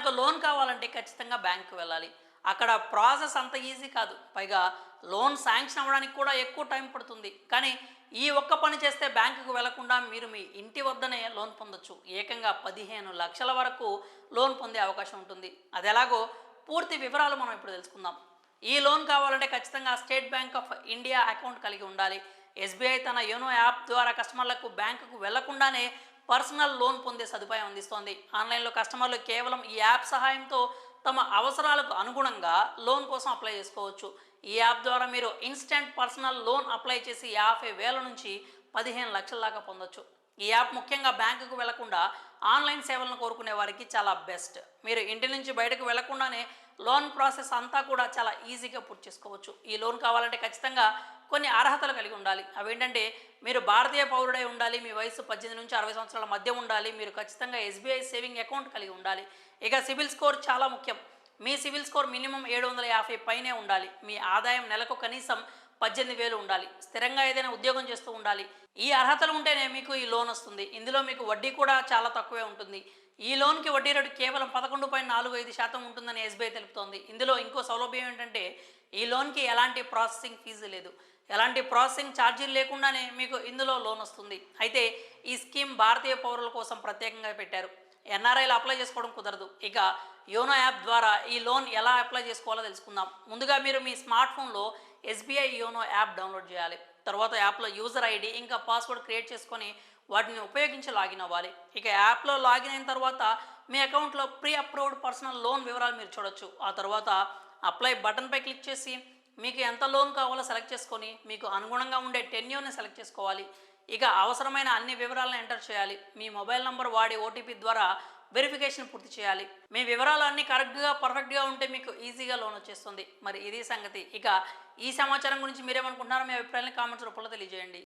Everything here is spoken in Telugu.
మనకు లోన్ కావాలంటే ఖచ్చితంగా బ్యాంక్‌కి వెళ్ళాలి. అక్కడ ప్రాసెస్ అంత ఈజీ కాదు. పైగా లోన్ శాంక్షన్ అవ్వడానికి కూడా ఎక్కువ టైం పడుతుంది. కానీ ఈ ఒక్క పని చేస్తే బ్యాంకుకి వెళ్లకుండా మీరు మీ ఇంటి వద్దనే లోన్ పొందొచ్చు. ఏకంగా 15,00,000 వరకు లోన్ పొందే అవకాశం ఉంటుంది. అదెలాగో పూర్తి వివరాలు మనం ఇప్పుడు తెలుసుకుందాం. ఈ లోన్ కావాలంటే ఖచ్చితంగా state bank of India account కలిగి ఉండాలి. ఎస్బీఐ తన యోనో యాప్ ద్వారా కస్టమర్లకు బ్యాంకుకు వెళ్లకుండానే పర్సనల్ లోన్ పొందే సదుపాయం అందిస్తోంది. ఆన్లైన్లో కస్టమర్లు కేవలం ఈ యాప్ సహాయంతో తమ అవసరాలకు అనుగుణంగా లోన్ కోసం అప్లై చేసుకోవచ్చు. ఈ యాప్ ద్వారా మీరు ఇన్స్టెంట్ పర్సనల్ లోన్ అప్లై చేసి 50,000 నుంచి 15,00,000 దాకా పొందొచ్చు. ఈ యాప్ ముఖ్యంగా బ్యాంకుకు వెళ్లకుండా ఆన్లైన్ సేవలను కోరుకునే వారికి చాలా బెస్ట్. మీరు ఇంటి నుంచి బయటకు వెళ్లకుండానే లోన్ ప్రాసెస్ అంతా కూడా చాలా ఈజీగా పూర్తి చేసుకోవచ్చు. ఈ లోన్ కావాలంటే ఖచ్చితంగా కొన్ని అర్హతలు కలిగి ఉండాలి. అవేంటంటే మీరు భారతీయ పౌరుడై ఉండాలి, మీ వయసు 18 నుంచి 60 సంవత్సరాల మధ్య ఉండాలి, మీరు ఖచ్చితంగా ఎస్బీఐ సేవింగ్ అకౌంట్ కలిగి ఉండాలి. ఇక సిబిల్ స్కోర్ చాలా ముఖ్యం. మీ సిబిల్ స్కోర్ మినిమం 750 పైనే ఉండాలి. మీ ఆదాయం నెలకు కనీసం 18,000 ఉండాలి. స్థిరంగా ఏదైనా ఉద్యోగం చేస్తూ ఉండాలి. ఈ అర్హతలు ఉంటేనే మీకు ఈ లోన్ వస్తుంది. ఇందులో మీకు వడ్డీ కూడా చాలా తక్కువే ఉంటుంది. ఈ లోన్కి వడ్డీ రేటు కేవలం 11.45% ఉంటుందని ఎస్బీఐ తెలుపుతోంది. ఇందులో ఇంకో సౌలభ్యం ఏంటంటే ఈ లోన్కి ఎలాంటి ప్రాసెసింగ్ ఫీజు లేదు. ఎలాంటి ప్రాసెసింగ్ ఛార్జీలు లేకుండానే మీకు ఇందులో లోన్ వస్తుంది. అయితే ఈ స్కీమ్ భారతీయ పౌరుల కోసం ప్రత్యేకంగా పెట్టారు. ఎన్ఆర్ఐలు అప్లై చేసుకోవడం కుదరదు. ఇక యోనో యాప్ ద్వారా ఈ లోన్ ఎలా అప్లై చేసుకోవాలో తెలుసుకుందాం. ముందుగా మీరు మీ స్మార్ట్ ఫోన్లో ఎస్బీఐ యోనో యాప్ డౌన్లోడ్ చేయాలి. తర్వాత యాప్లో యూజర్ ఐడి ఇంకా పాస్వర్డ్ క్రియేట్ చేసుకొని వాటిని ఉపయోగించి లాగిన్ అవ్వాలి. ఇక యాప్లో లాగిన్ అయిన తర్వాత మీ అకౌంట్లో ప్రీ అప్రూవ్డ్ పర్సనల్ లోన్ వివరాలు మీరు చూడొచ్చు. ఆ తర్వాత అప్లై బటన్పై క్లిక్ చేసి మీకు ఎంత లోన్ కావాలో సెలెక్ట్ చేసుకొని మీకు అనుగుణంగా ఉండే టెన్యూర్ని సెలెక్ట్ చేసుకోవాలి. ఇక అవసరమైన అన్ని వివరాలను ఎంటర్ చేయాలి. మీ మొబైల్ నంబర్ వాడి ఓటీపీ ద్వారా వెరిఫికేషన్ పూర్తి చేయాలి. మీ వివరాలు అన్నీ కరెక్ట్గా పర్ఫెక్ట్గా ఉంటే మీకు ఈజీగా లోన్ వచ్చేస్తుంది. మరి ఇది సంగతి. ఇక ఈ సమాచారం గురించి మీరేమనుకుంటున్నారో మీ అభిప్రాయాన్ని కామెంట్స్ రూపంలో తెలియజేయండి.